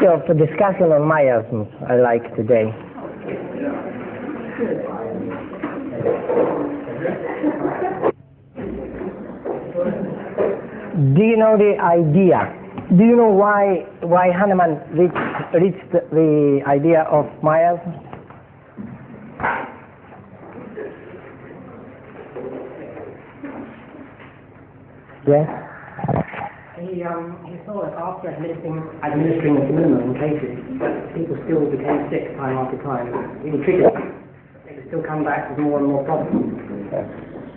So for discussion on miasms, I like today. Do you know the idea? Do you know why Hahnemann reached the idea of miasms? Yes? He saw that after administering in cases, people still became sick time after time. Even treated, they would still come back with more and more problems.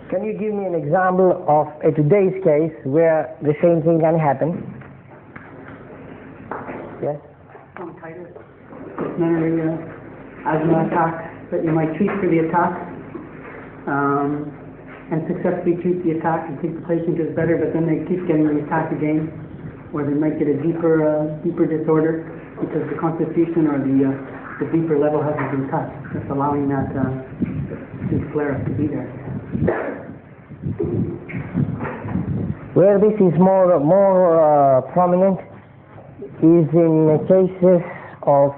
Can you give me an example of a today's case where the same thing can happen? Yes? Bronchitis, dysentery, asthma attacks that you might treat for the attack. And successfully treat the attack and think the patient is better, but then they keep getting the attack again, or they might get a deeper disorder because the constitution or the deeper level hasn't been touched. That's allowing that flare-up to be there. Where this is more prominent is in cases of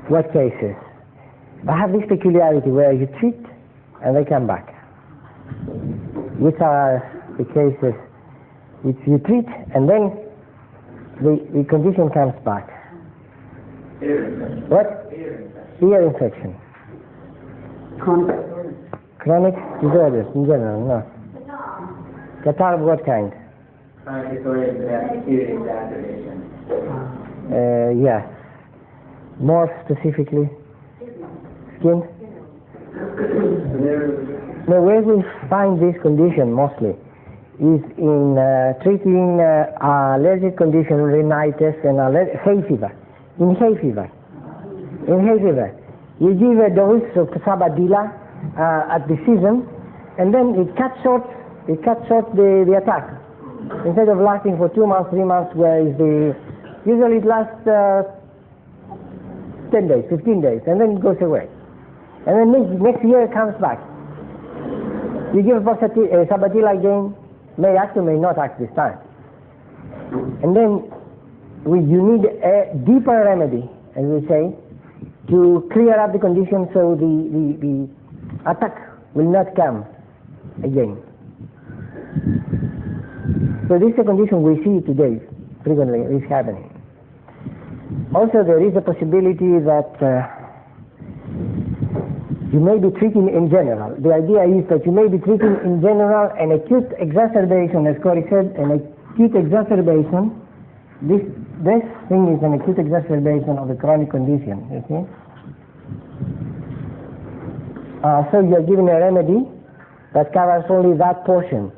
what cases? I have this peculiarity where you treat and they come back. Which are the cases which you treat and then the condition comes back? Ear infection. What? Ear infection. Chronic disorders in general, no. Catarrh of what kind? Chronic disorders that have ear exacerbation. Yes. More specifically? Skin? No, where we find this condition mostly is in treating allergic condition, rhinitis and hay fever. In hay fever, you give a dose of sabadilla at the season, and then it cuts short the attack. Instead of lasting for 2 months, 3 months, usually it lasts 10 days, 15 days, and then it goes away. And then next year it comes back. You give sabadilla again, may act or may not act this time. And then you need a deeper remedy, as we say, to clear up the condition so the attack will not come again. So this is a condition we see today frequently is happening. Also there is a possibility that you may be treating in general. The idea is that you may be treating in general an acute exacerbation, as Corey said, an acute exacerbation. This thing is an acute exacerbation of the chronic condition, you see. So you are given a remedy that covers only that portion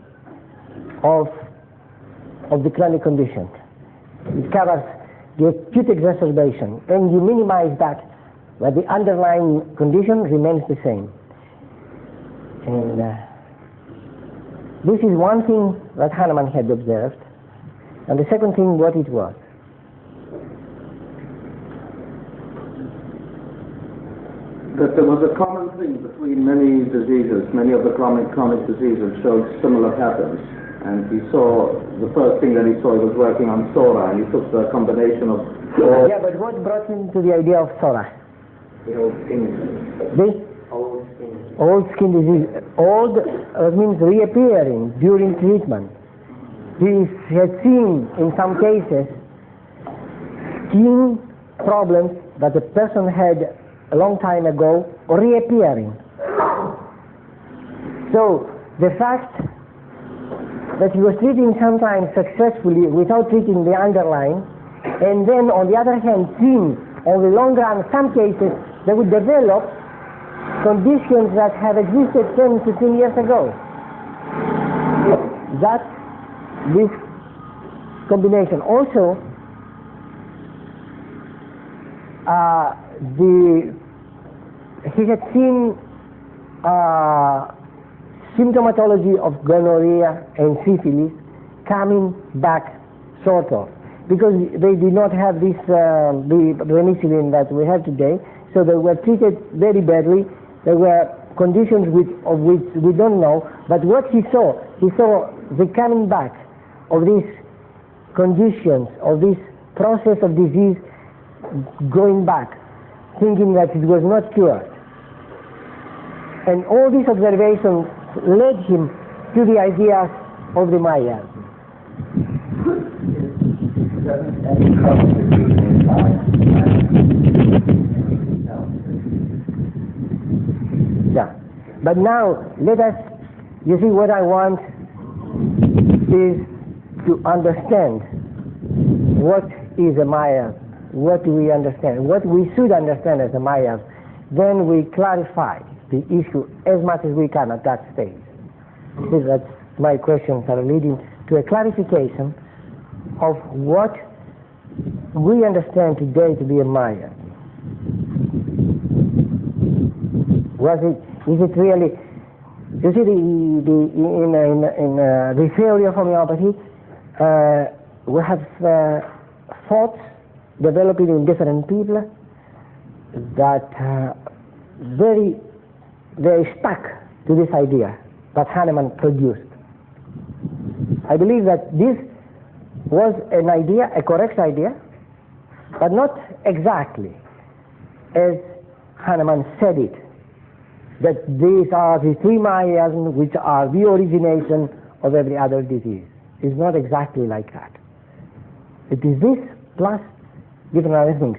of the chronic condition. It covers the acute exacerbation, and you minimize that, but the underlying condition remains the same. And this is one thing that Hahnemann had observed, and the second thing what it was. That there was a common thing between many diseases, many of the chronic diseases showed similar patterns. And he saw, the first thing that he saw, he was working on psora, and he took the combination of all... Yeah, but what brought him to the idea of psora? The old skin disease. The Old skin disease. old skin disease. Old means reappearing during treatment. He had seen in some cases skin problems that the person had a long time ago reappearing. So the fact that he was treating sometimes successfully without treating the underlying, and then on the other hand seeing on the long run some cases that would develop conditions that have existed 10, 15 years ago. That this combination also he had seen symptomatology of gonorrhea and syphilis coming back sort of, because they did not have this the penicillin that we have today, so they were treated very badly. There were conditions of which we don't know, but what he saw the coming back of these conditions, of this process of disease going back, thinking that it was not cured. And all these observations led him to the ideas of the Mayas. Yeah. But now, let us, you see, what I want is to understand what is a Maya, what do we understand, what we should understand as a Maya. Then we clarify the issue as much as we can at that stage. That's my questions are leading to a clarification of what we understand today to be a Maya. Is it really? You see, in the theory of homeopathy, we have thoughts developing in different people that very stuck to this idea that Hahnemann produced. I believe that this was an idea, a correct idea, but not exactly as Hahnemann said it, that these are the three miasms which are the origination of every other disease. It's not exactly like that. It is this plus different other things.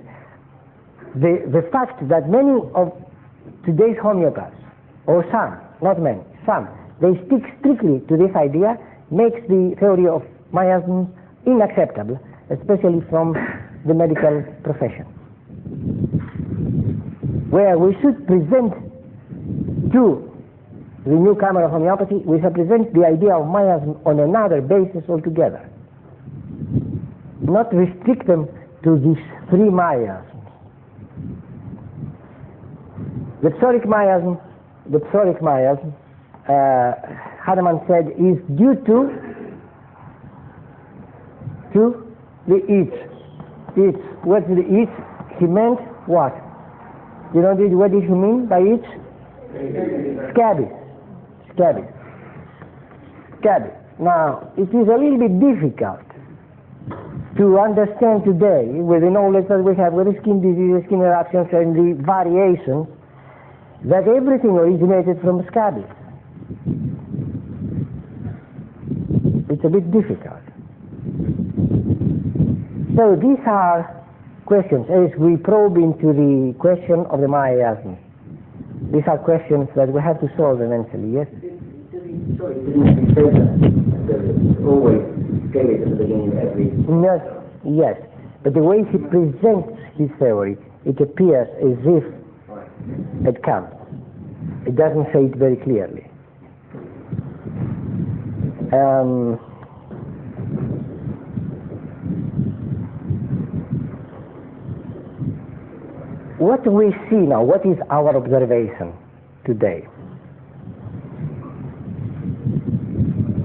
The fact that many of today's homeopaths, or some, not many, some, they stick strictly to this idea, makes the theory of miasms unacceptable, especially from the medical profession, where we should present to the newcomer of homeopathy, we should present the idea of miasm on another basis altogether, not restrict them to these three miasms. The psoric miasm, Hahnemann said, is due to the itch. What's the itch? He meant what? You know what did he mean by itch? Scabies. Now, it is a little bit difficult to understand today, with the knowledge that we have with the skin diseases, skin eruptions, and the variations, that everything originated from scabies. It's a bit difficult. So these are questions, as we probe into the question of the miasms. These are questions that we have to solve eventually, yes? Sorry, didn't he say that? Always scabies at the beginning of every... Yes, but the way he presents his theory, it appears as if it comes. It doesn't say it very clearly. What we see now, what is our observation today?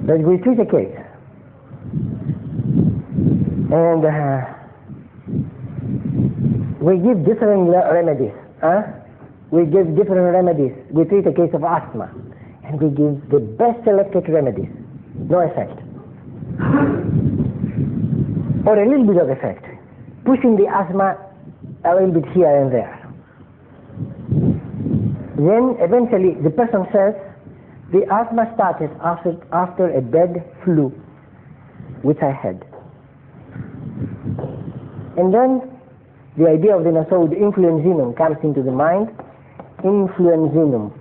That we treat a case, and we give different remedies. We give different remedies. We treat a case of asthma, and we give the best selected remedies. No effect. Or a little bit of effect, pushing the asthma a little bit here and there. Then eventually the person says, the asthma started after a bad flu, which I had. And then the idea of the nosode influenzinum comes into the mind. Influenzinum,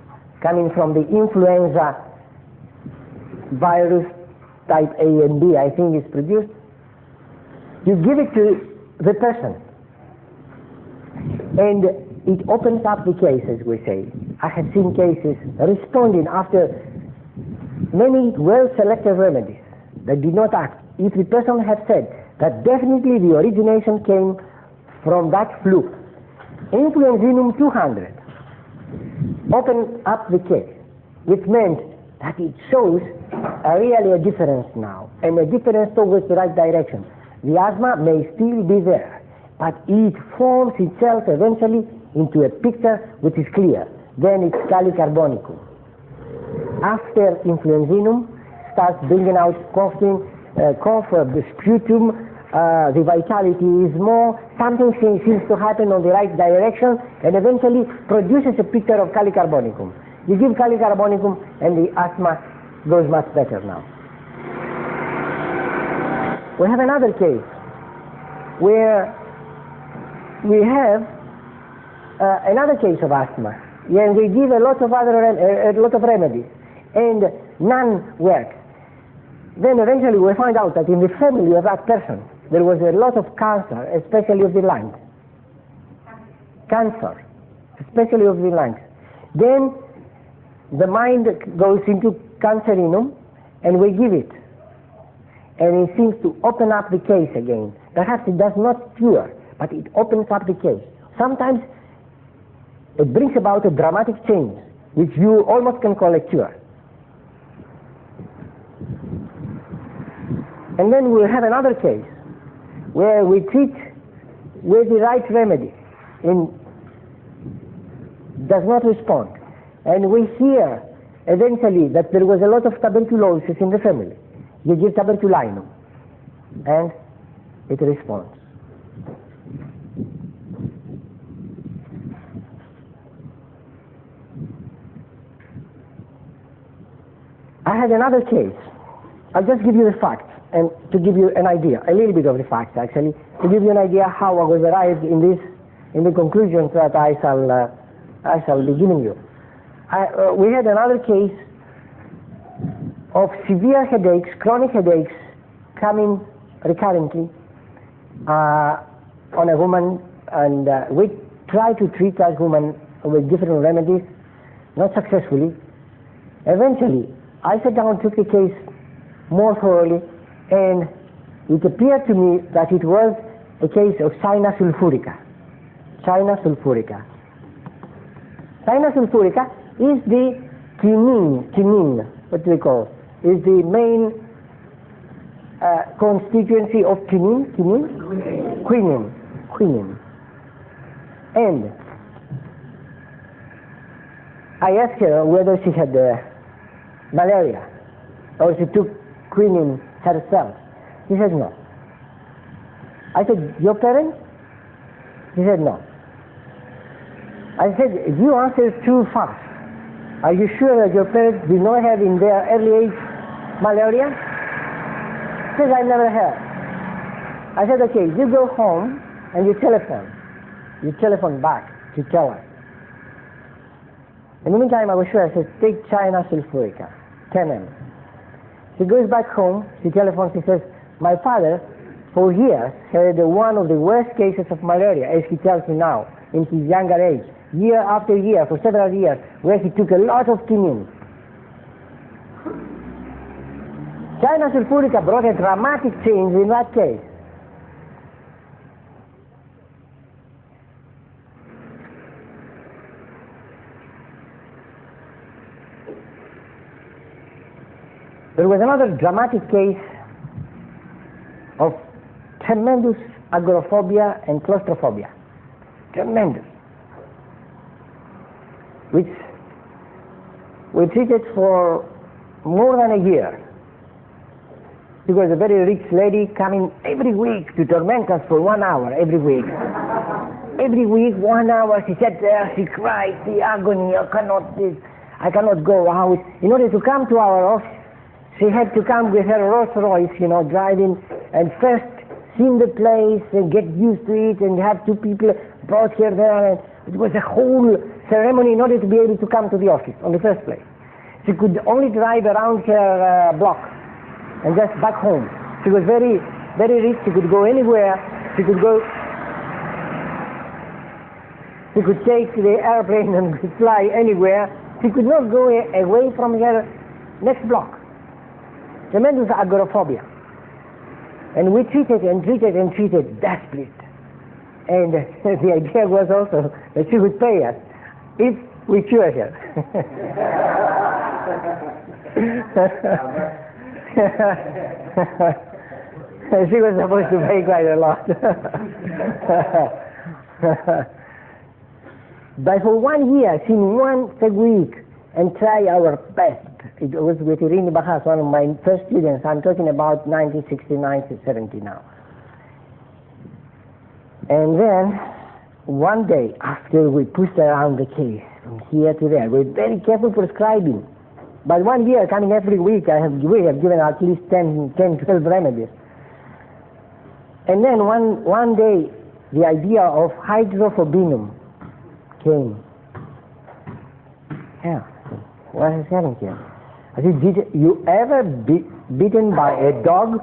coming from the influenza virus type A and B, I think is produced. You give it to the person, and it opens up the case, as we say. I have seen cases responding after many well-selected remedies that did not act. If the person had said that definitely the origination came from that flu, influenzinum 200 opened up the case, which meant that it shows really a difference now, and a difference towards the right direction. The asthma may still be there, but it forms itself eventually into a picture which is clear. Then it's Calicarbonicum. After influenzinum starts bringing out coughing cough, the sputum, the vitality is more, something seems to happen on the right direction and eventually produces a picture of kali carbonicum. You give kali carbonicum and the asthma goes much better now. We have another case where we have another case of asthma, and we give a lot of remedies and none work. Then eventually we find out that in the family of that person there was a lot of cancer, especially of the lungs. Cancer, especially of the lungs. Then the mind goes into cancerinum and we give it. And it seems to open up the case again. Perhaps it does not cure, but it opens up the case. Sometimes it brings about a dramatic change, which you almost can call a cure. And then we'll have another case where we treat with the right remedy and does not respond. And we hear eventually that there was a lot of tuberculosis in the family. You give tuberculinum and it responds. I had another case. I'll just give you the facts and to give you an idea, a little bit of the facts actually, to give you an idea how I was arrived in the conclusions that I shall be giving you. We had another case of severe headaches, chronic headaches, coming recurrently on a woman, and we tried to treat that woman with different remedies, not successfully. Eventually, I sat down and took the case more thoroughly, and it appeared to me that it was a case of China sulfurica. China sulfurica. China sulfurica is the quinine, what do we call, is the main constituency of quinine. And I asked her whether she had malaria or she took quinine herself. She said no. I said, your parents? She said no. I said, you answered too fast. Are you sure that your parents did not have in their early age malaria? She said, I never had. I said, okay, you go home and you telephone. You telephone back to tell her. In the meantime, I was sure. I said, take China sulfurica, 10 ml. She goes back home, she telephones, she says, my father, for years, had one of the worst cases of malaria, as he tells me now, in his younger age, year after year, for several years, where he took a lot of quinine. China sulfurica brought a dramatic change in that case. There was another dramatic case of tremendous agoraphobia and claustrophobia. Tremendous. Which we treated for more than a year. She was a very rich lady coming every week to torment us for 1 hour every week. Every week, 1 hour, she sat there, she cried, the agony, I cannot go out. In order to come to our office, she had to come with her Rolls Royce, driving, and first see the place and get used to it and have two people brought her there. And it was a whole ceremony in order to be able to come to the office on the first place. She could only drive around her block and just back home. She was very, very rich. She could go anywhere. She could take the airplane and fly anywhere. She could not go away from her next block. Tremendous agoraphobia. And we treated desperate. And the idea was also that she would pay us if we cure her. She was supposed to pay quite a lot. But for 1 year, seen once a week and try our best It was with Irini Bahas, one of my first students. I'm talking about 1969 to 70 now. And then, one day, after we pushed around the case, from here to there, we're very careful prescribing. But 1 year, coming every week, we have given at least 10, 12 remedies. And then one day, the idea of hydrophobinum came. Yeah, what is happening here? I said, did you ever be bitten by a dog?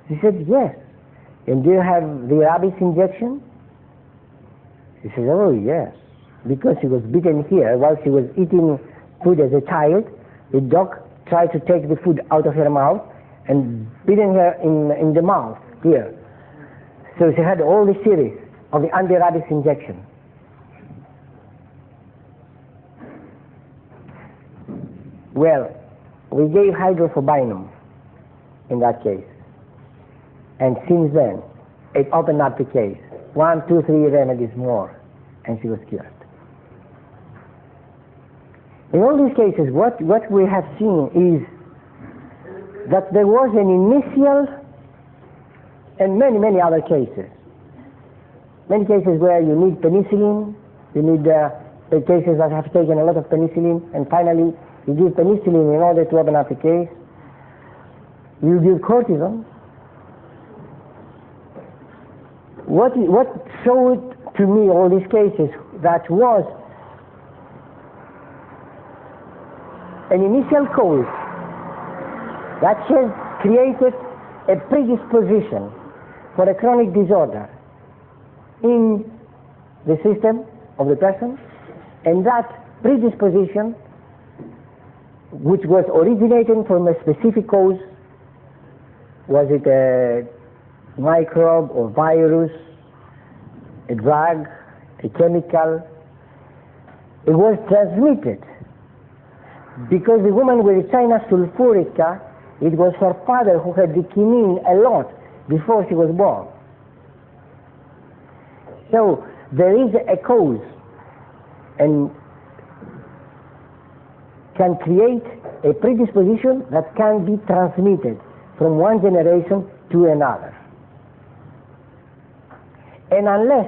She said, yes. And do you have the rabies injection? She said, oh yes. Because she was bitten here while she was eating food as a child. The dog tried to take the food out of her mouth and bitten her in the mouth here. So she had all the series of the anti-rabies injection. Well, we gave hydrophobinum in that case. And since then, it opened up the case. 1, 2, 3 remedies more, and she was cured. In all these cases, what we have seen is that there was an initial, and many other cases. Many cases where you need penicillin, you need the cases that have taken a lot of penicillin, and finally you give penicillin in order to open up the case. You give cortisone. What showed to me all these cases that was an initial cause that has created a predisposition for a chronic disorder in the system of the person, and that predisposition, which was originating from a specific cause, was it a microbe or virus, a drug, a chemical, it was transmitted because the woman with the sinus sulfurica, it was her father who had the quinine a lot before she was born. So there is a cause and can create a predisposition that can be transmitted from one generation to another. And unless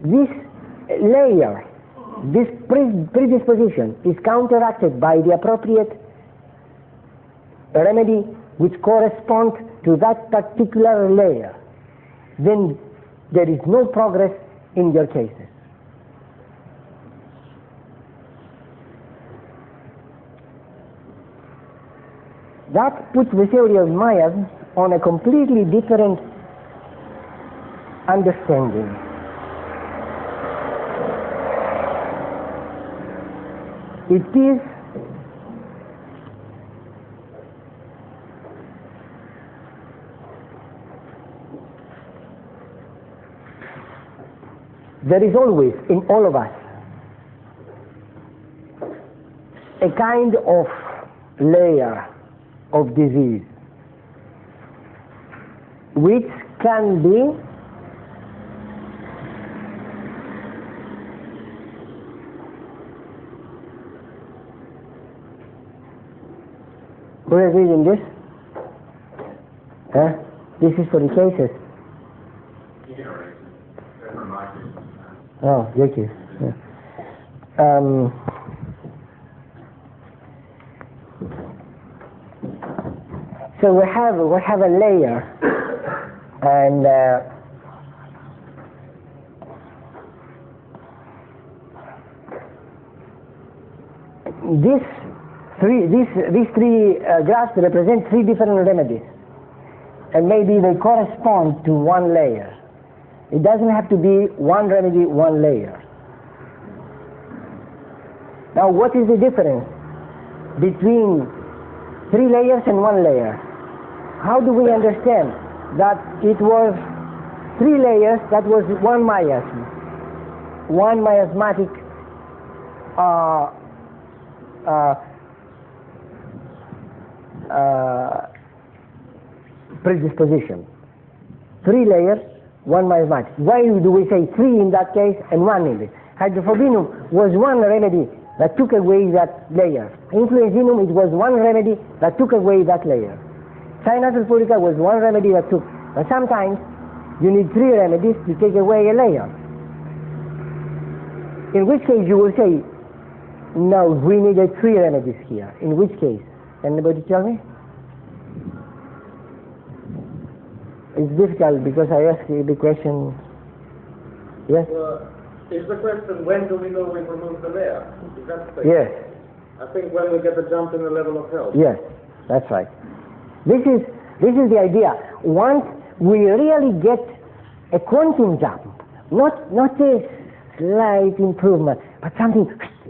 this layer, this predisposition is counteracted by the appropriate remedy which corresponds to that particular layer, then there is no progress in your cases. That puts the theory of miasms on a completely different understanding. It is there is always in all of us a kind of layer of disease which can be who is reading this? This is for the cases. Oh, thank you. Yeah. So we have a layer, and these three graphs represent three different remedies, and maybe they correspond to one layer. It doesn't have to be one remedy, one layer. Now, what is the difference between three layers and one layer? How do we understand that it was three layers, that was one miasm, one miasmatic predisposition? Three layers, one miasmatic. Why do we say three in that case and one in this? Hydrophobinum was one remedy that took away that layer. Influenzinum, it was one remedy that took away that layer. Cyanide sulfurica was one remedy that took. But sometimes you need three remedies to take away a layer. In which case you will say, no, we needed three remedies here. In which case? Can anybody tell me? It's difficult because I asked you the question. Yes? Is the question, when do we know we've removed the layer? Is that the thing? Yes. I think when we get the jump in the level of health. Yes, that's right. This is the idea. Once we really get a quantum jump, not a slight improvement, but something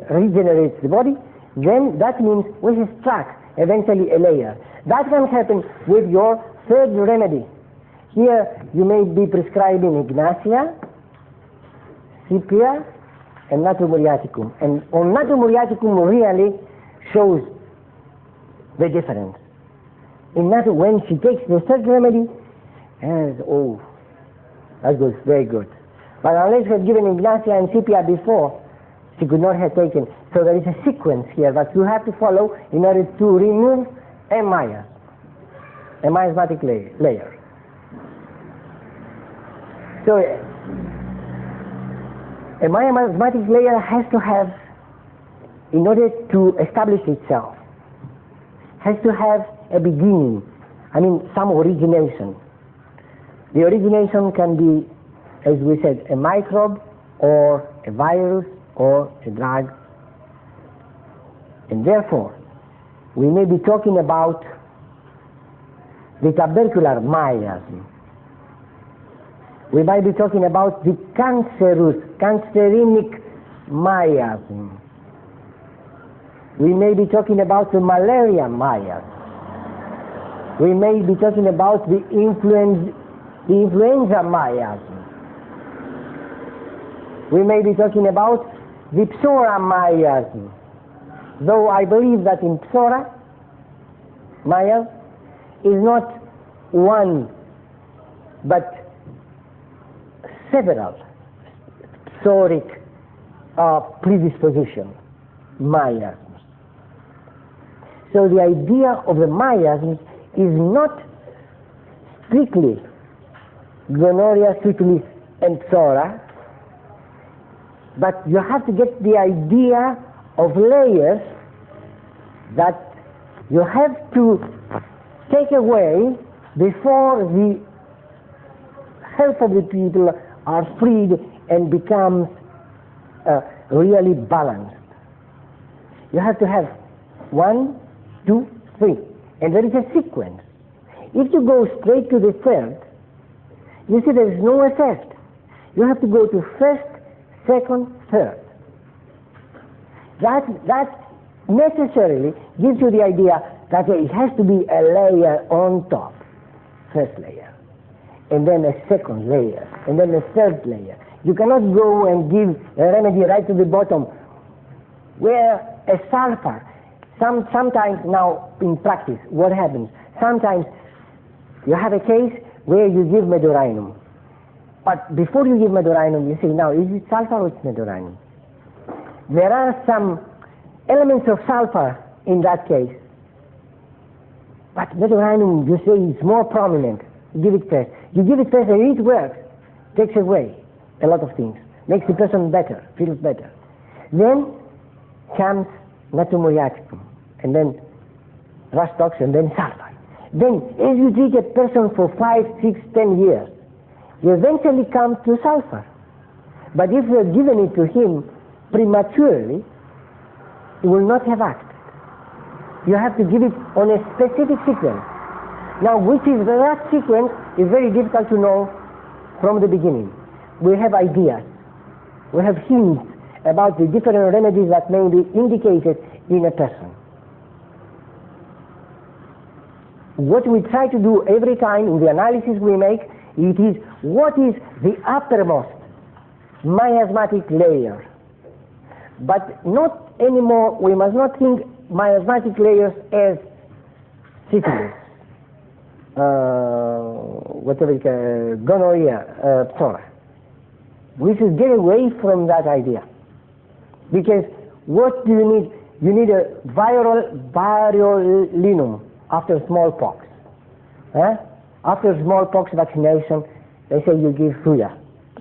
regenerates the body, then that means we have struck eventually a layer. That can happen with your third remedy. Here you may be prescribing Ignatia, Sepia, and Natrium muriaticum. And on Natrium muriaticum really shows the difference. In Natrium, when she takes the third remedy, and that goes very good. But unless she had given Ignatia and Sepia before, she could not have taken. So there is a sequence here that you have to follow in order to remove a miasmatic layer. So a miasmatic layer has to have, in order to establish itself, has to have a beginning, some origination. The origination can be, as we said, a microbe or a virus or a drug. And therefore, we may be talking about the tubercular miasm. We might be talking about the cancerinic miasm. We may be talking about the malaria miasm. We may be talking about the influenza miasm. We may be talking about the psora miasm. Though I believe that in psora, miasm is not one, but several psoric predisposition miasms. So the idea of the miasms is not strictly gonorrhea, syphilis, and psora, but you have to get the idea of layers that you have to take away before the health of the people are freed and becomes really balanced. You have to have 1, 2, 3, and there is a sequence. If you go straight to the third, you see there is no effect. You have to go to first, second, third. That necessarily gives you the idea that it has to be a layer on top, first layer, and then a second layer, and then a third layer. You cannot go and give a remedy right to the bottom where a sulfur, sometimes now in practice, what happens? Sometimes you have a case where you give medurinum. But before you give medurinum, you say, now, is it sulfur or it's medurinum? There are some elements of sulfur in that case. But medurinum, you say, is more prominent. You give it first. You give it first and it works. Takes away a lot of things. Makes the person better, feels better. Then comes Natrium muriaticum, and then Rastox, and then sulfur. Then, as you treat a person for 5, 6, 10 years, you eventually come to sulfur. But if you have given it to him prematurely, he will not have acted. You have to give it on a specific sequence. Now, which is that sequence is very difficult to know from the beginning. We have ideas. We have hints about the different remedies that may be indicated in a person. What we try to do every time in the analysis we make, it is what is the uppermost miasmatic layer. But not anymore, we must not think miasmatic layers as syphilis, gonorrhea, psora. We should get away from that idea, because What do you need? You need a virulinum after smallpox. After smallpox vaccination, they say you give Thuja.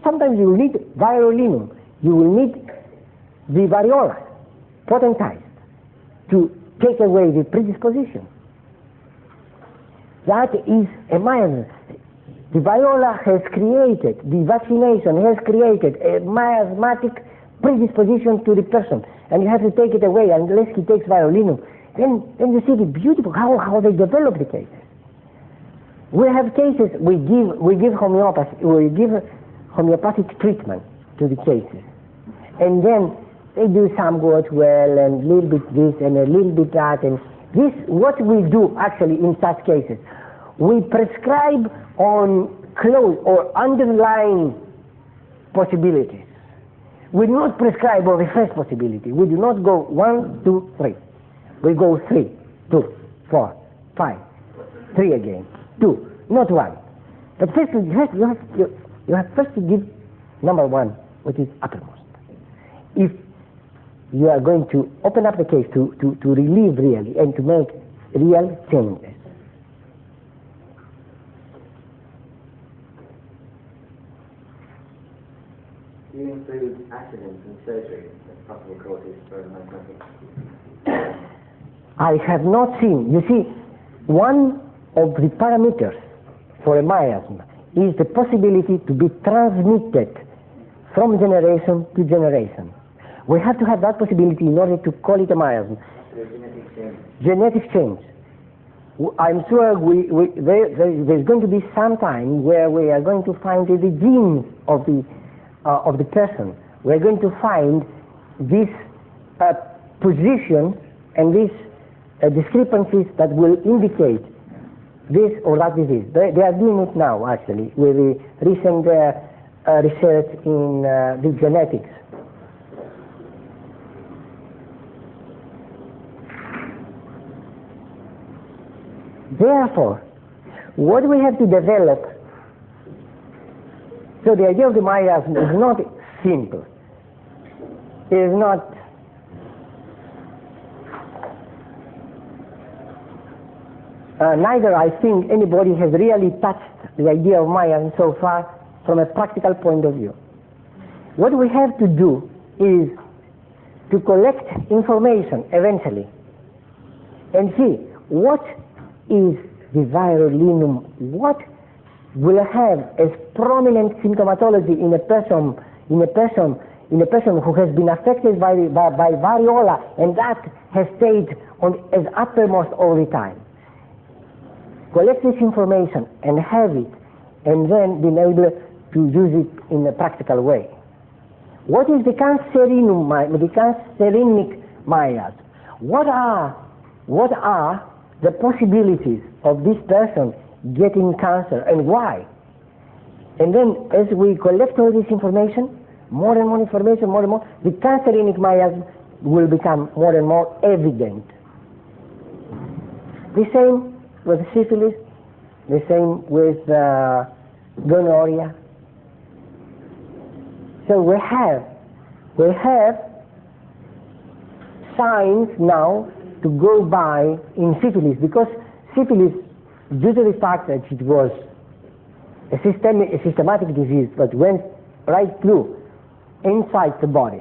Sometimes you will need virulinum. You will need the variola potentized to take away the predisposition. That is a miasm. The variola has created, the vaccination has created a miasmatic predisposition to the person, and you have to take it away unless he takes virulinum. Then you see the beautiful how they develop the cases. We have cases we give homeopathic treatment to the cases, and then they do somewhat well and a little bit this and a little bit that, and this what we do actually in such cases. We prescribe on close or underlying possibilities. We do not prescribe on the first possibility. We do not go 1, 2, 3. We go 3, 2, 4, 5, 3 again, 2, not 1. But first you have first to give number 1, which is uppermost. If you are going to open up the case to relieve really and to make real changes. Do you include accidents and surgery as possible causes for miasmatic? I have not seen. You see, one of the parameters for a miasm is the possibility to be transmitted from generation to generation. We have to have that possibility in order to call it a miasm. Genetic change. Genetic change. I'm sure there's going to be some time where we are going to find the genes of the person. We're going to find this position and these discrepancies that will indicate this or that disease. They are doing it now, actually, with the recent research in the genetics. Therefore, what we have to develop, so the idea of the miasm is not simple. It is not neither I think anybody has really touched the idea of miasm so far from a practical point of view. What we have to do is to collect information eventually and see what is the virulinum, what will have as prominent symptomatology in a person who has been affected by variola, and that has stayed as uppermost all the time. Collect this information and have it, and then be able to use it in a practical way. What is the cancerinic miasm? What are the possibilities of this person getting cancer and why? And then as we collect all this information, more and more information, more and more, the cancerinic miasm will become more and more evident. The same with syphilis, the same with gonorrhea. So we have signs now to go by in syphilis, because syphilis, due to the fact that it was a systematic disease that went right through inside the body,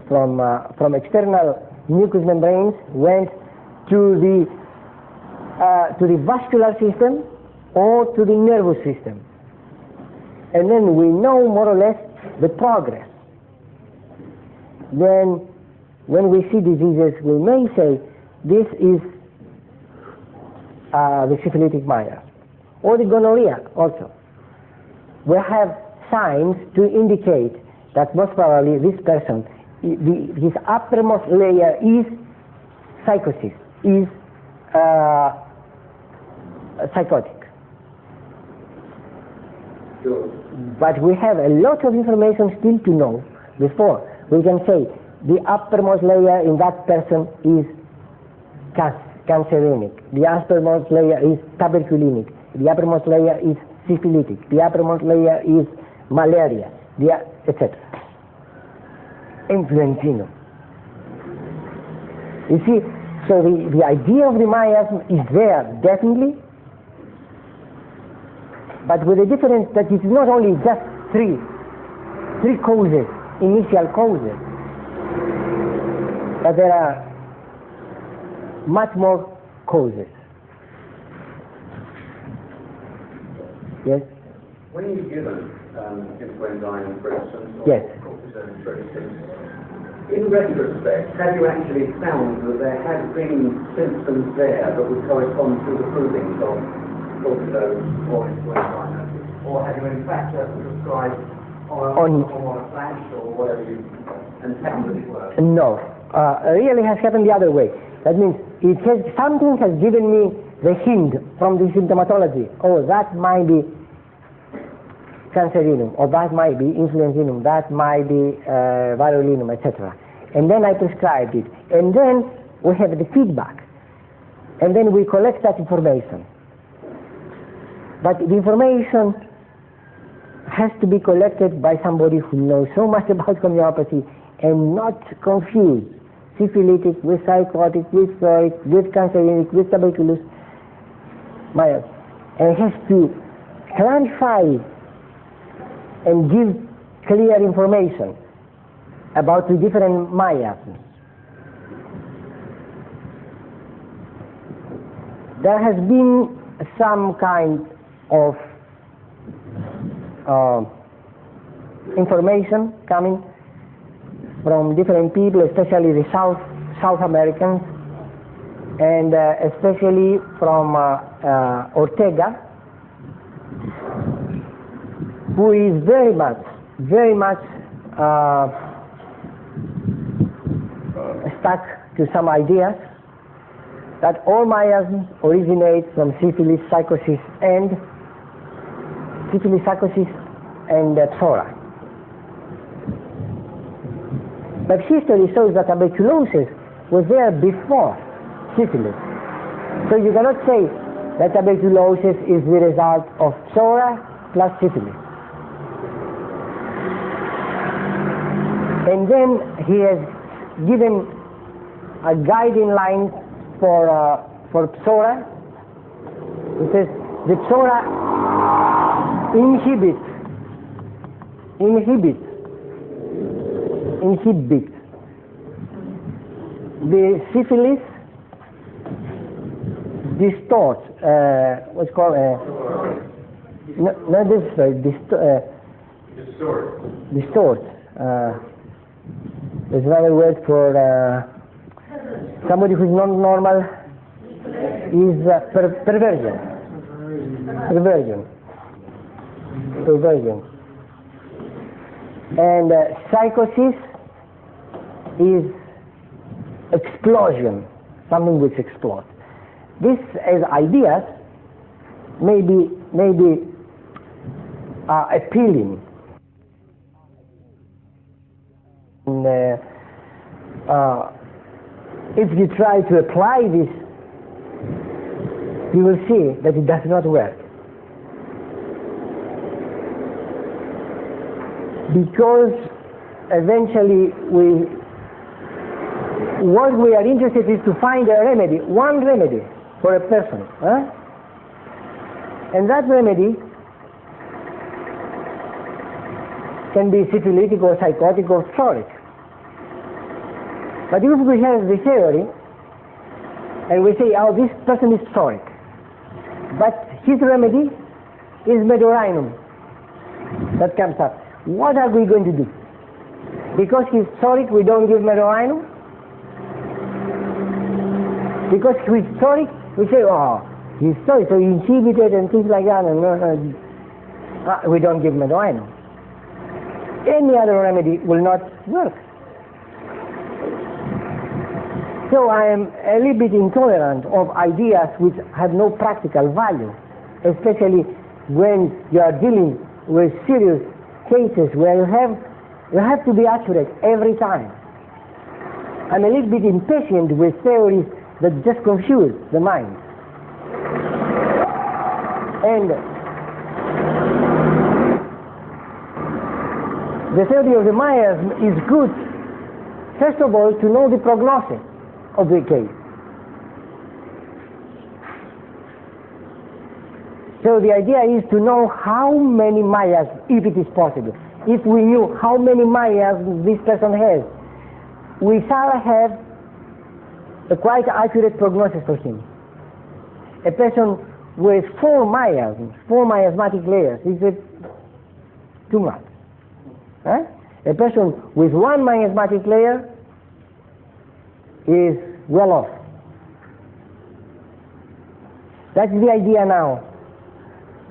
from external mucous membranes, went to the vascular system or to the nervous system. And then we know more or less the progress. Then when we see diseases, we may say this is the syphilitic miasm, or the gonorrhea also. We have signs to indicate that most probably this person, his uppermost layer is psychosis, is psychotic. But we have a lot of information still to know before we can say the uppermost layer in that person is cancerinic, the uppermost layer is tuberculinic, the uppermost layer is syphilitic, the uppermost layer is malaria, etc. Influenzinum. You see, so the idea of the miasm is there, definitely, but with the difference that it is not only just three causes, initial causes, but there are much more causes. Yes? When you've given influenza, for instance, or Yes. cortisone, for instance, in retrospect, have you actually found that there had been symptoms there that would correspond to the proving of cortisone or influenza? Or have you in fact prescribed on a flash or whatever you and found that it worked? No. Really has happened the other way. That means something has given me the hint from the symptomatology. Oh, that might be cancerinum, or that might be influenzinum, that might be virulinum, etc. And then I prescribed it. And then we have the feedback. And then we collect that information. But the information has to be collected by somebody who knows so much about homeopathy and not confuse syphilitic with psychotic, with psoric, with cancerinic, with tuberculosis, and has to clarify and give clear information about the different miasms. There has been some kind of information coming from different people, especially the South Americans, and especially from Ortega, who is very much stuck to some ideas that all miasms originate from syphilis, psychosis, and psora. But history shows that tuberculosis was there before syphilis. So you cannot say that tuberculosis is the result of psora plus syphilis. And then he has given a guiding line for psora. He says the psora inhibits the syphilis, distorts what's called not this distort. There's another word for somebody who's not normal is perversion. And psychosis is explosion, something which explodes. This as ideas may be appealing. And, if you try to apply this, you will see that it does not work. Because eventually what we are interested in is to find a remedy, one remedy for a person. And that remedy can be syphilitic or psychotic or psoric. But if we have the theory and we say, oh, this person is psoric, but his remedy is medorinum that comes up, what are we going to do? Because he's psoric, we don't give medorinum? Because he's psoric, we say, oh, he's psoric, so he inhibited and things like that, and we don't give medorinum. Any other remedy will not work. So I am a little bit intolerant of ideas which have no practical value, especially when you are dealing with serious cases where you have to be accurate every time. I'm a little bit impatient with theories that just confuse the mind. And the theory of the miasm is good, first of all, to know the prognosis of the case. So the idea is to know how many miasms, if it is possible. If we knew how many miasms this person has, we shall have a quite accurate prognosis for him. A person with 4 miasms, 4 miasmatic layers, is too much. Huh? A person with 1 miasmatic layer is well off. That's the idea now,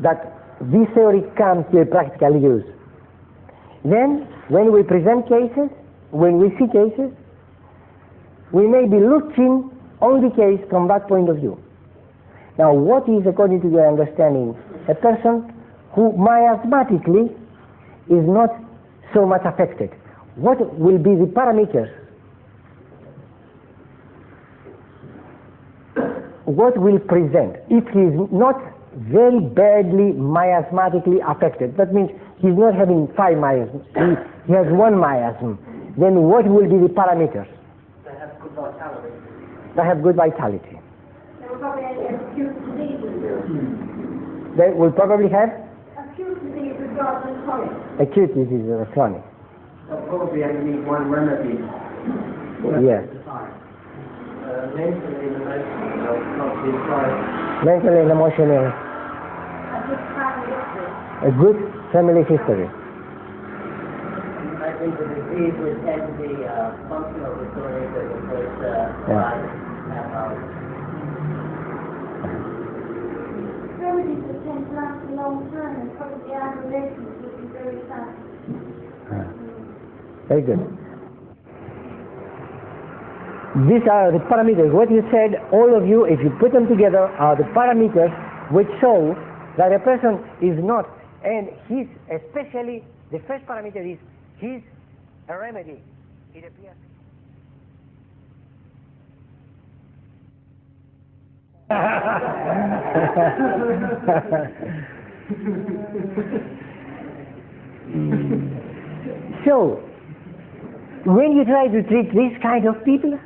that this theory comes to practical use. Then, when we present cases, when we see cases, we may be looking on the case from that point of view. Now, what is, according to your understanding, a person who miasmatically is not so much affected? What will be the parameters? What will present if he is not very badly miasmatically affected? That means he's not having 5 miasms, he has 1 miasm. Then what will be the parameters? They have good vitality. They have good vitality. They will probably have acute diseases. They will probably have Acute diseases rather than chronic. acute disease or chronic. They'll probably only need one remedy. Yes. Mentally and emotionally, they'll not be applied. Mental and emotional. A good family history. A good family history. I think the disease would tend to be functional disorders as opposed to pathology. Remedies that tend to last a long time and probably aggravations would be very fast. Very good. These are the parameters. What you said, all of you, if you put them together, are the parameters which show that a person is not, and he's, especially, the first parameter is he's a remedy. It appears. So, when you try to treat this kind of people,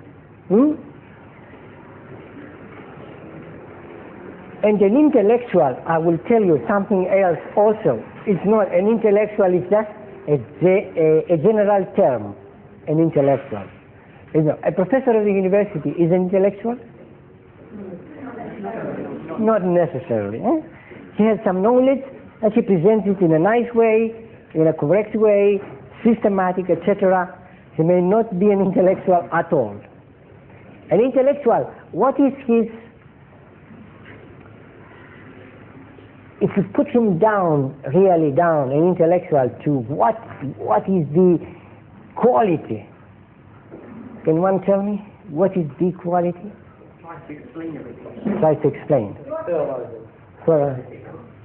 and an intellectual, I will tell you something else also. It's not an intellectual, it's just a general term, an intellectual. You know, a professor of the university is an intellectual? Not necessarily. He has some knowledge and he presents it in a nice way, in a correct way, systematic, etc. He may not be an intellectual at all. An intellectual, what is his, if you put him down, really down, an intellectual, to what is the quality? Can one tell me what is the quality? Try to explain everything. Try to explain. For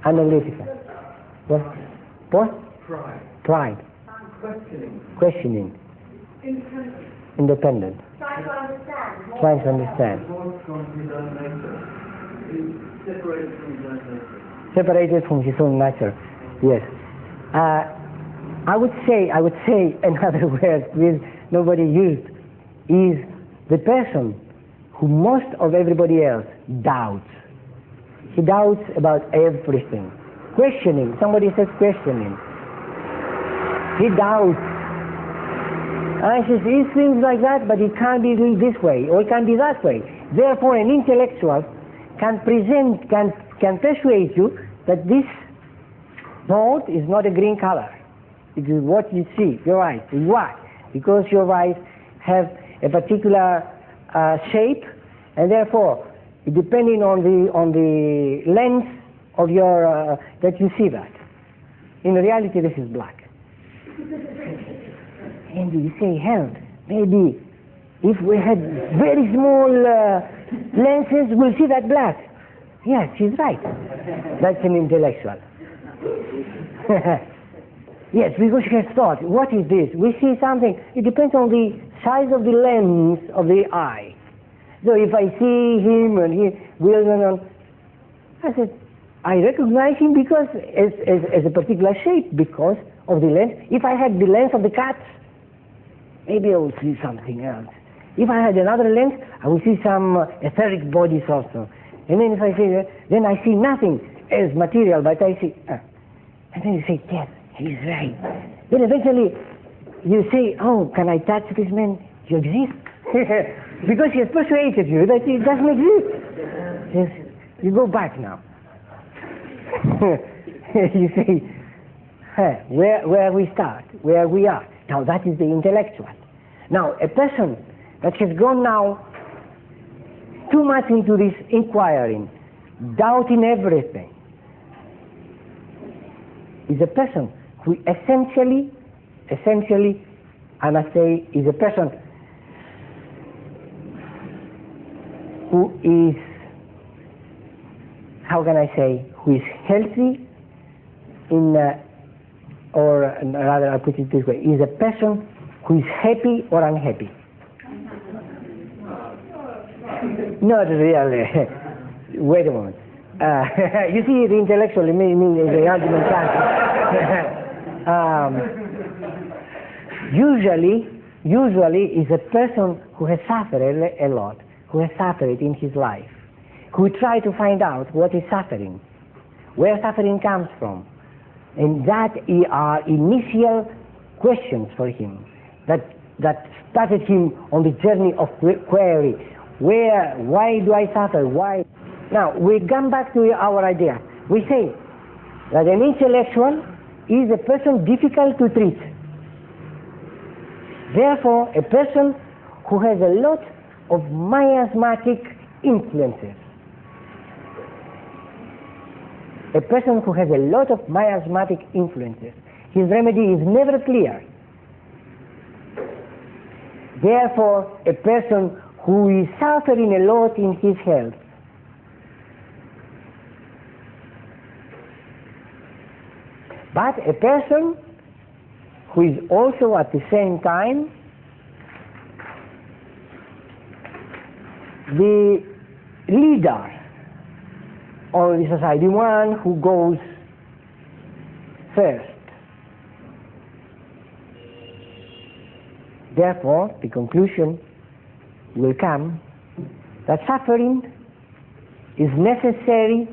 analytical. What? Pride. Questioning. Independent. Trying to understand. Separated from his own nature. Yes. I would say another word which nobody used is the person who most of everybody else doubts. He doubts about everything. Questioning. Somebody says questioning. He doubts. And he says, it seems like that, but it can't be this way, or it can't be that way. Therefore, an intellectual can persuade you that this boat is not a green color. It is what you see, your eyes. Why? Because your eyes have a particular shape, and therefore, depending on the lens of your that you see that. In reality, this is black. And you say, hell, maybe if we had very small lenses, we'll see that black. Yes, she's right. That's an intellectual. Yes, because she has thought, what is this? We see something. It depends on the size of the lens of the eye. So if I see him and he will, I said, I recognize him because as a particular shape, because of the lens. If I had the lens of the cat, maybe I would see something else. If I had another lens, I would see some etheric bodies also. And then if I see that, then I see nothing as material, but I see, and then you say, yes, he's right. Then eventually you say, oh, can I touch this man? You exist? Because he has persuaded you that it doesn't exist. Yes, you go back now. You say, where we start, where we are. Now that is the intellectual. Now a person that has gone now too much into this inquiring, doubting everything, is a person who essentially, I must say, is a person who is, how can I say, who is healthy in, or rather I'll put it this way, is a person who is happy or unhappy. Not really. Wait a moment. You see, the intellectual, meaning the argument usually is a person who has suffered a lot, who has suffered in his life, who try to find out what is suffering, where suffering comes from, and that are initial questions for him that started him on the journey of query. Why do I suffer? Why? Now, we come back to our idea. We say that an intellectual is a person difficult to treat. Therefore, a person who has a lot of miasmatic influences. A person who has a lot of miasmatic influences. His remedy is never clear. Therefore, a person who is suffering a lot in his health, but a person who is also at the same time the leader of the society, one who goes first. Therefore, the conclusion will come that suffering is necessary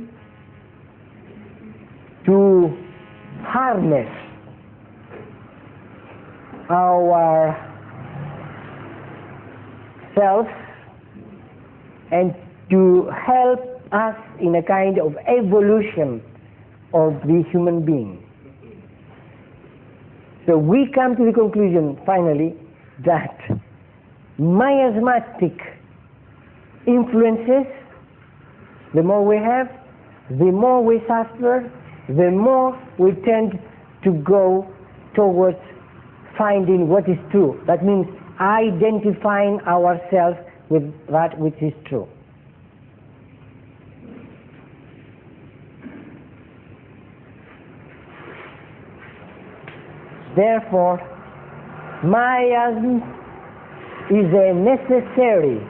to harness our self and to help us in a kind of evolution of the human being. So we come to the conclusion finally that miasmatic influences, the more we have, the more we suffer, the more we tend to go towards finding what is true. That means identifying ourselves with that which is true. Therefore, miasm is a necessary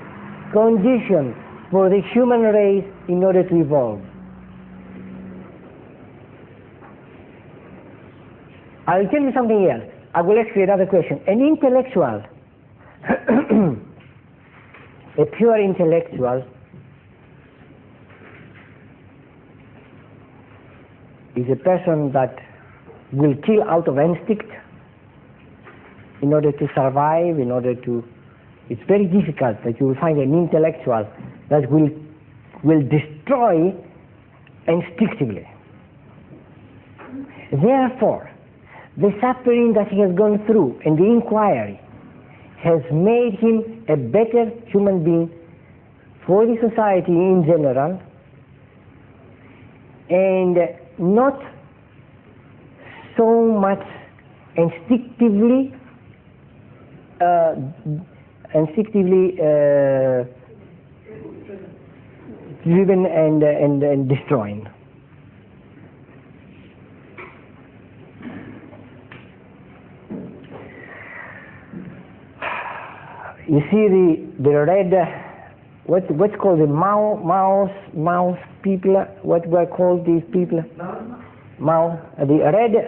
condition for the human race in order to evolve. I'll tell you something else. I will ask you another question. An intellectual, a pure intellectual, is a person that will kill out of instinct in order to survive, in order to... It's very difficult that you will find an intellectual that will destroy instinctively. Therefore, the suffering that he has gone through and the inquiry has made him a better human being for the society in general, and not so much instinctively driven and destroying. You see the red, what's called the mouse people, what were called these people? Mouse, the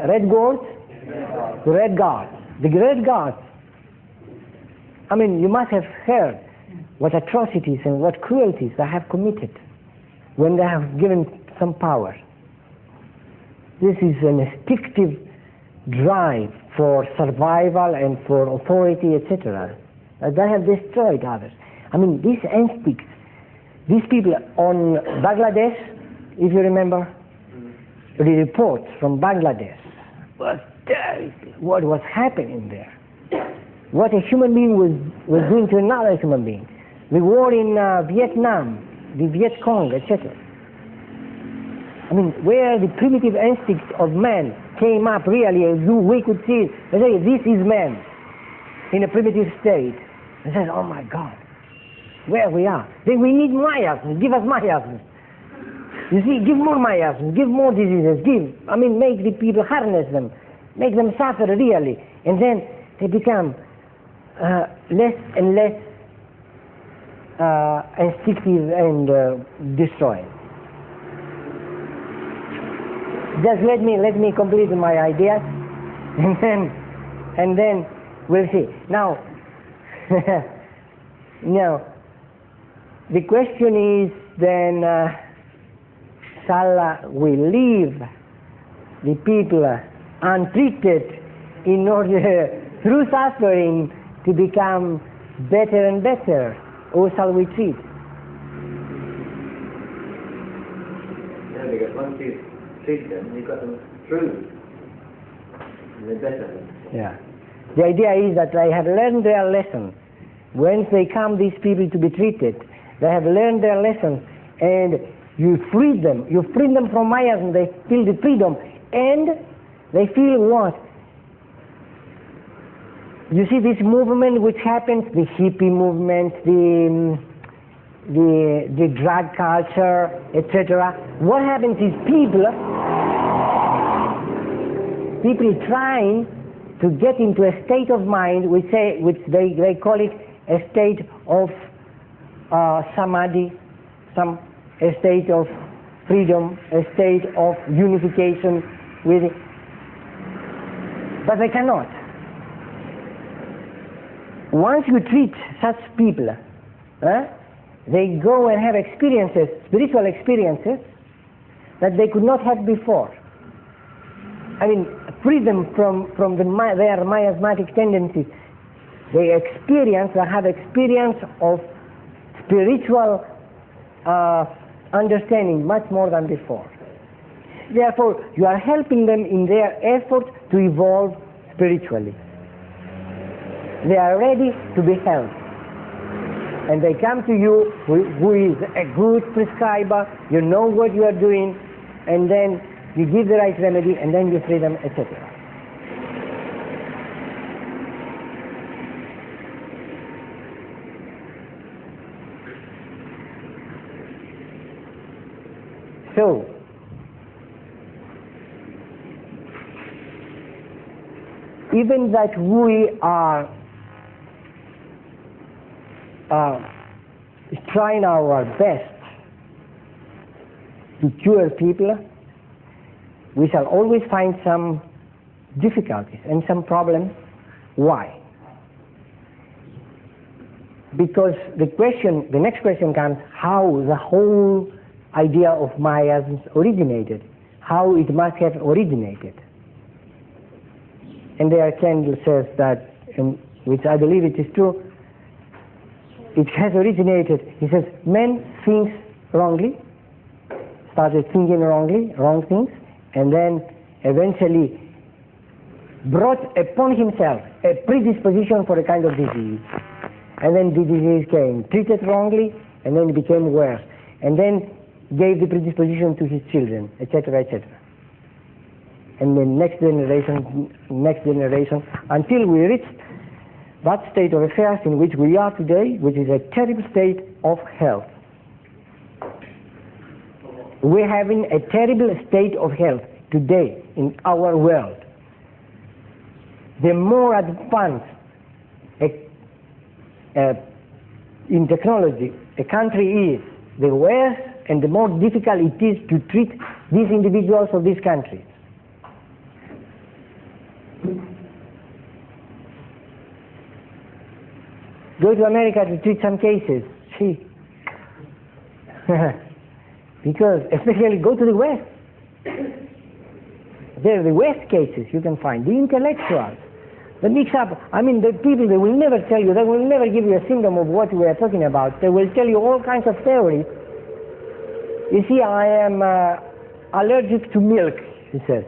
red goats, the red gods. The red gods I mean, you must have heard what atrocities and what cruelties they have committed when they have given some power. This is an instinctive drive for survival and for authority, etc. They have destroyed others. I mean, these instincts, these people on Bangladesh, if you remember, the reports from Bangladesh was terrible. What was happening there? What a human being was doing to another human being. The war in Vietnam, the Viet Cong, etc. I mean, where the primitive instincts of man came up really, as we could see, they say, this is man in a primitive state. And says, oh my God, where we are. Then we need miasms, give us miasms. You see, give more miasms, give more diseases, make the people, harness them, make them suffer really. And then they become less and less instinctive and destroying. Just let me complete my ideas, and then we'll see. Now, now, the question is then, shall we leave the people untreated in order, through suffering, to become better and better, or shall we treat? No, because once you treat them, you've got them through, and they're better. Yeah. The idea is that they have learned their lesson. Once they come, these people, to be treated, they have learned their lesson, and you free them. You free them from miasm. They feel the freedom, and they feel what? You see this movement which happens, the hippie movement, the drug culture, etc. What happens is people trying to get into a state of mind which they call it a state of samadhi, a state of freedom, a state of unification with it. But they cannot. Once you treat such people, they go and have experiences, spiritual experiences, that they could not have before. I mean, freedom from their miasmatic tendencies. They have experience of spiritual understanding much more than before. Therefore, you are helping them in their effort to evolve spiritually. They are ready to be helped. And they come to you who is a good prescriber, you know what you are doing, and then you give the right remedy, and then you free them, etc. So, even that we are trying our best to cure people, we shall always find some difficulties and some problems. Why? Because the next question comes, how the whole idea of miasms originated, how it must have originated. And there Kendall says that, which I believe it is true, it has originated, he says, man thinks wrongly, started thinking wrongly, wrong things, and then eventually brought upon himself a predisposition for a kind of disease. And then the disease came, treated wrongly, and then it became worse. And then gave the predisposition to his children, etc., etc. And the next generation, until we reach that state of affairs in which we are today, which is a terrible state of health. We're having a terrible state of health today in our world. The more advanced in technology a country is, the worse and the more difficult it is to treat these individuals of these countries. go to America to treat some cases. See, because especially go to the West. There are the West cases you can find, the intellectuals, the mix-up. I mean, the people, they will never tell you, they will never give you a symptom of what we are talking about. They will tell you all kinds of theories. You see, I am allergic to milk, he says.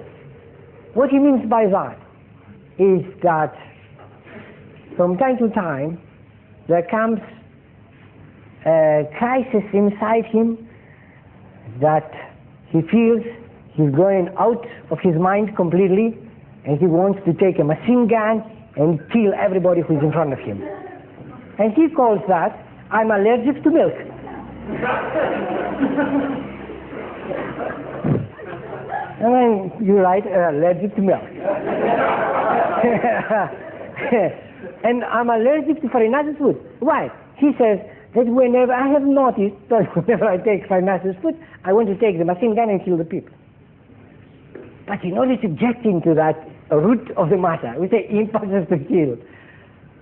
What he means by that is that from time to time there comes a crisis inside him that he feels he's going out of his mind completely, and he wants to take a machine gun and kill everybody who's in front of him. And he calls that, I'm allergic to milk. And then you write, allergic to milk. And I'm allergic to farinaceous food. Why? He says that whenever I have noticed that whenever I take farinaceous food, I want to take the machine gun and kill the people. But in order to get into that root of the matter, we say impulses to kill.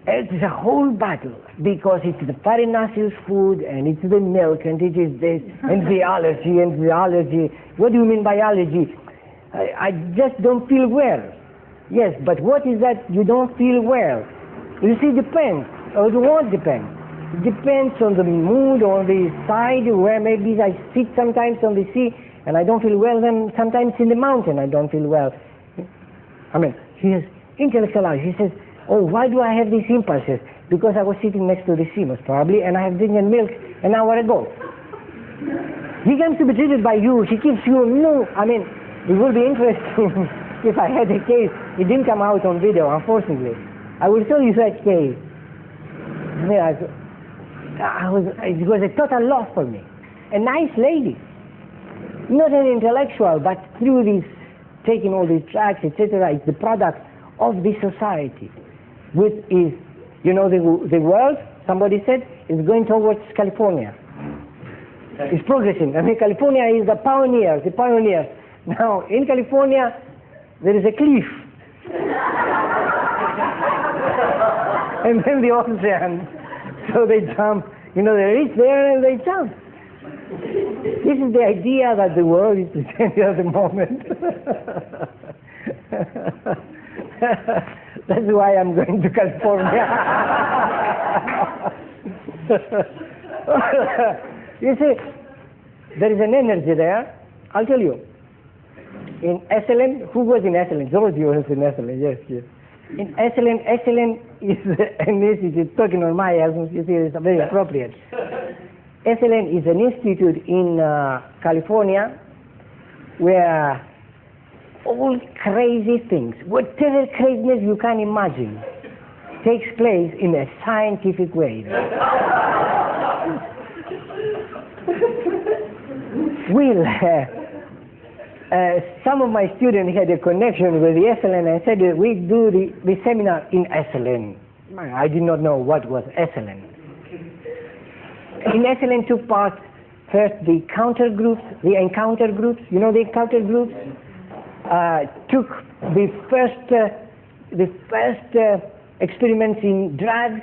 It's a whole battle, because it's the farinaceous food, and it's the milk, and it is this, and the allergy, and the allergy. What do you mean by allergy? I just don't feel well. Yes, but what is that you don't feel well? You see, it depends, or it won't depend. It depends on the mood, on the side, where maybe I sit sometimes on the sea, and I don't feel well, then sometimes in the mountain I don't feel well. I mean, he has intellectualized. He says, oh, why do I have these impulses? Because I was sitting next to the sea, most probably, and I have drinking milk an hour ago. He comes to be treated by you. He keeps you, no, I mean, it would be interesting if I had a case. It didn't come out on video, unfortunately. I will show you that case. I mean, it was a total loss for me. A nice lady. Not an intellectual, but through this, taking all these drugs, etc., it's the product of this society, which is, you know, the world, somebody said, is going towards California. It's progressing. I mean, California is the pioneer. Now, in California, there is a cliff. And then the ocean. So they jump. You know, they reach there and they jump. This is the idea that the world is presenting at the moment. That's why I'm going to California. You see, there is an energy there. I'll tell you. In Esselen, who was in Esselen? Giorgio was in Esselen, yes. In Esselen is an institute, talking on miasms, you see, it's very appropriate. Esselen is an institute in California where all crazy things, whatever craziness you can imagine, takes place in a scientific way. Some of my students had a connection with the Esselen and said we do the seminar in Esselen. I did not know what was Esselen. In Esselen took part first the encounter groups. You know the encounter groups? Took the first experiments in drugs,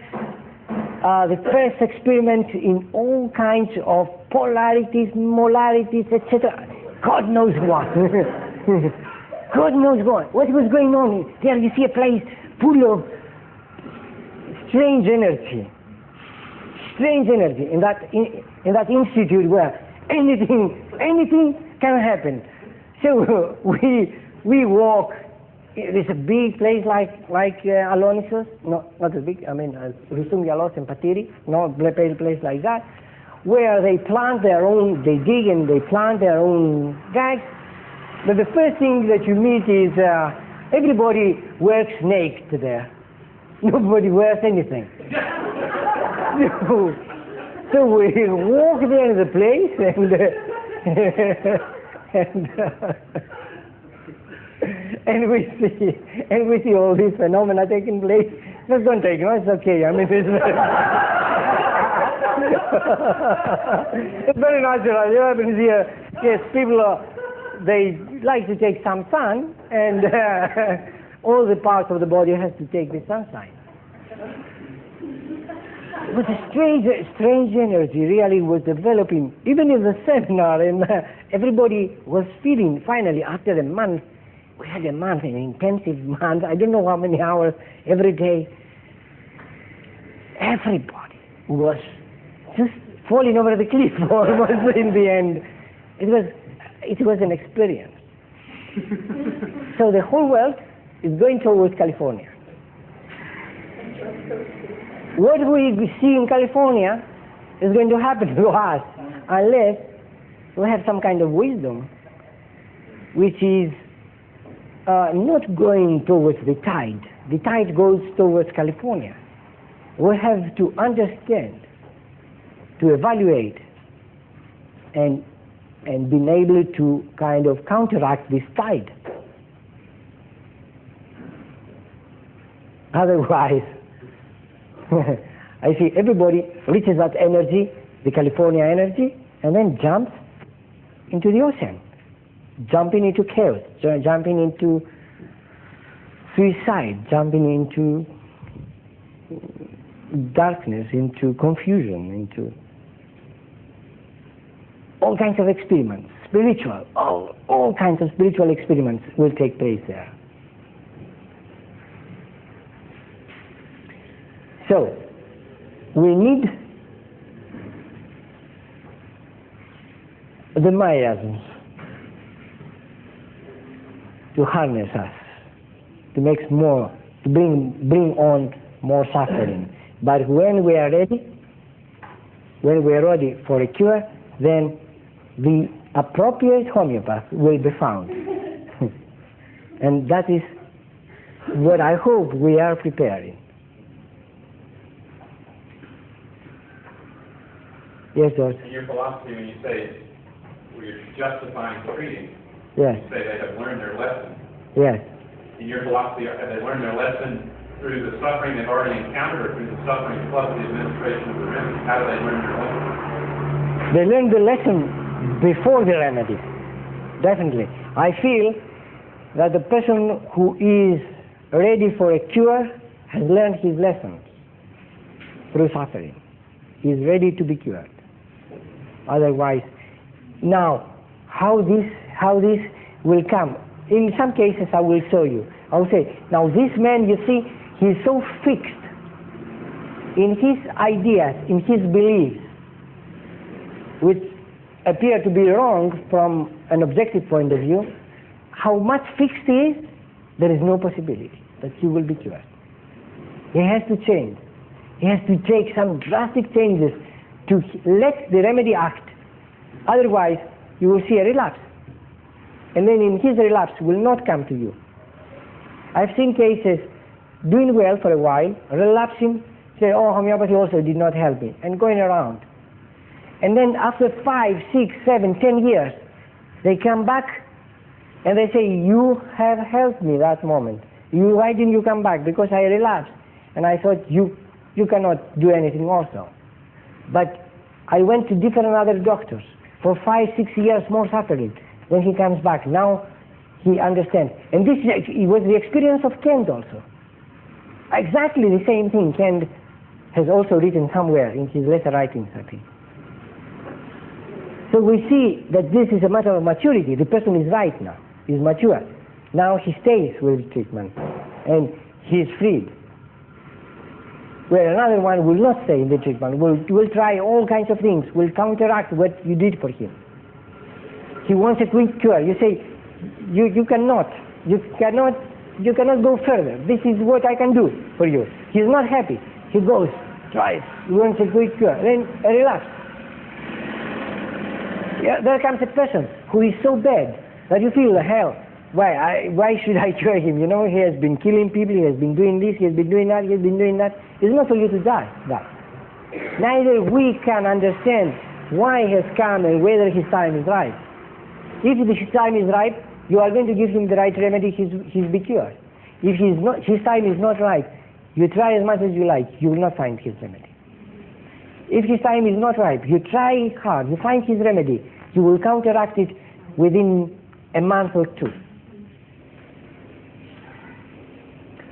the first experiments in all kinds of polarities, molarities, etc. God knows what. God knows what. What was going on? There you see a place full of strange energy in that institute where anything can happen. So we walk. There's a big place like Alonisos, not as big. I mean, Rustungialos and Patiri, not a place like that, where they plant their own. They dig and they plant their own drugs. But the first thing that you meet is everybody works naked there. Nobody wears anything. So we walk there in the place and we see all these phenomena taking place. Just don't take it, no, it's okay. I mean, it's very natural. You happen here. Yes, people they like to take some sun, and all the parts of the body has to take the sunshine. It was a strange energy really was developing, even in the seminar, and everybody was feeling finally after a month. We had a month, an intensive month, I don't know how many hours every day. Everybody was just falling over the cliff almost in the end. It was an experience. So the whole world is going towards California. What we see in California is going to happen to us unless we have some kind of wisdom which is not going towards the tide. The tide goes towards California. We have to understand, to evaluate, and being able to kind of counteract this tide. Otherwise, I see everybody reaches that energy, the California energy, and then jumps into the ocean, jumping into chaos, jumping into suicide, jumping into darkness, into confusion, into all kinds of experiments, spiritual, all kinds of spiritual experiments will take place there. So, we need the miasms to harness us, to make more, to bring on more suffering. But when we are ready for a cure, then the appropriate homeopath will be found. And that is what I hope we are preparing. Yes, George? In your philosophy, when you say we're justifying treating, yes. You say they have learned their lesson. Yes. In your philosophy, have they learned their lesson through the suffering they've already encountered or through the suffering plus the administration of the remedy? How do they learn their lesson? They learn the lesson before the remedy, definitely. I feel that the person who is ready for a cure has learned his lesson through suffering. He is ready to be cured. Otherwise, now, how this will come? In some cases, I will show you. I will say, now this man, you see, he is so fixed in his ideas, in his beliefs, which appear to be wrong from an objective point of view. How much fixed he is, there is no possibility that he will be cured. He has to change. He has to take some drastic changes to let the remedy act. Otherwise, you will see a relapse. And then in his relapse will not come to you. I've seen cases doing well for a while, relapsing, say, oh, homeopathy also did not help me, and going around. And then after 5, 6, 7, 10 years, they come back and they say, you have helped me that moment. Why didn't you come back? Because I relapsed. And I thought, you cannot do anything also. But I went to different other doctors for 5, 6 years more suffering. Then he comes back. Now he understands. And this was the experience of Kent also. Exactly the same thing Kent has also written somewhere in his lesser writings, I think. So we see that this is a matter of maturity. The person is right now. He is mature. Now he stays with treatment and he is freed. Where another one will not stay in the treatment, will try all kinds of things, will counteract what you did for him. He wants a quick cure. You say, you cannot go further. This is what I can do for you. He's not happy. He goes, tries, he wants a quick cure, then a relapse. Yeah, there comes a person who is so bad that you feel the hell. Why should I cure him? You know, he has been killing people, he has been doing this, he has been doing that, he has been doing that. It's not for you to die. Neither we can understand why he has come and whether his time is right. If his time is right, you are going to give him the right remedy, he'll be cured. If his time is not right, you try as much as you like, you will not find his remedy. If his time is not right, you try hard, you find his remedy, you will counteract it within a month or two.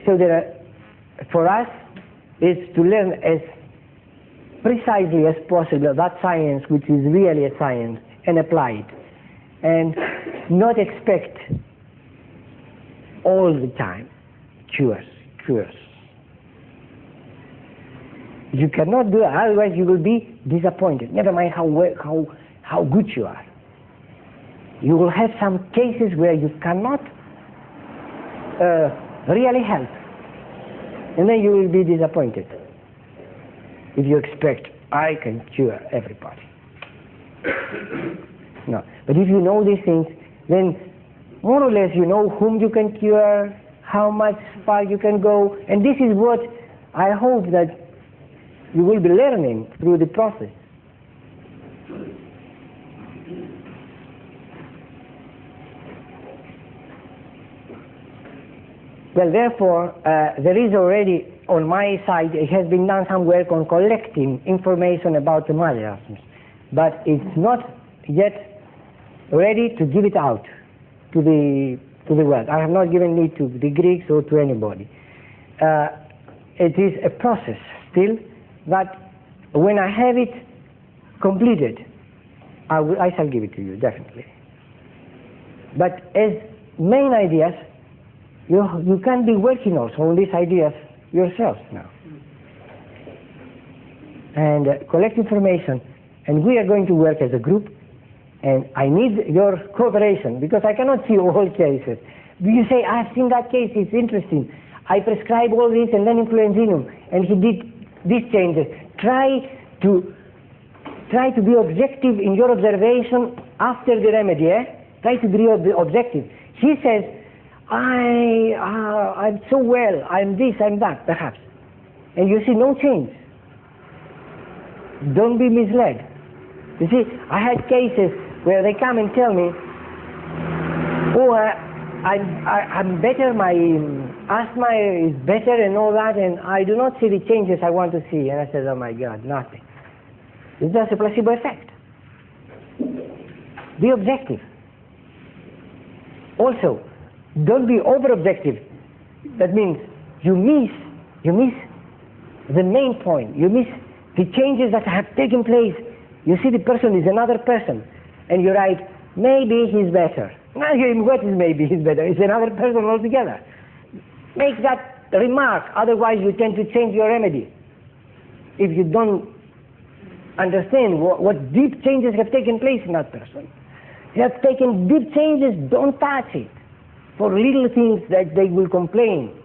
So for us is to learn as precisely as possible that science which is really a science and apply it, and not expect all the time cures. You cannot do it, otherwise you will be disappointed, never mind how good you are. You will have some cases where you cannot really help, and then you will be disappointed if you expect, I can cure everybody. No. But if you know these things, then more or less you know whom you can cure, how much far you can go, and this is what I hope that you will be learning through the process. Well, therefore, there is already, on my side, it has been done some work on collecting information about the miasms, but it's not yet ready to give it out to the world. I have not given it to the Greeks or to anybody. It is a process still, but when I have it completed, I shall give it to you, definitely. But as main ideas, you can be working also on these ideas yourselves now. And collect information, and we are going to work as a group, and I need your cooperation, because I cannot see all cases. You say, I've seen that case, it's interesting. I prescribe all this and then influenzinum, and he did these changes. Try to be objective in your observation after the remedy, Try to be objective. He says, I'm so well, I'm this, I'm that, perhaps. And you see no change. Don't be misled. You see, I had cases where they come and tell me, oh, I'm better, my asthma is better and all that, and I do not see the changes I want to see. And I said, oh my God, nothing. It's just a placebo effect. Be objective. Also, don't be over-objective. That means you miss the main point. You miss the changes that have taken place. You see the person is another person, and you write, maybe he's better. Now, what is maybe he's better? It's another person altogether. Make that remark, otherwise you tend to change your remedy. If you don't understand what deep changes have taken place in that person. If have taken deep changes, don't touch it. For little things that they will complain.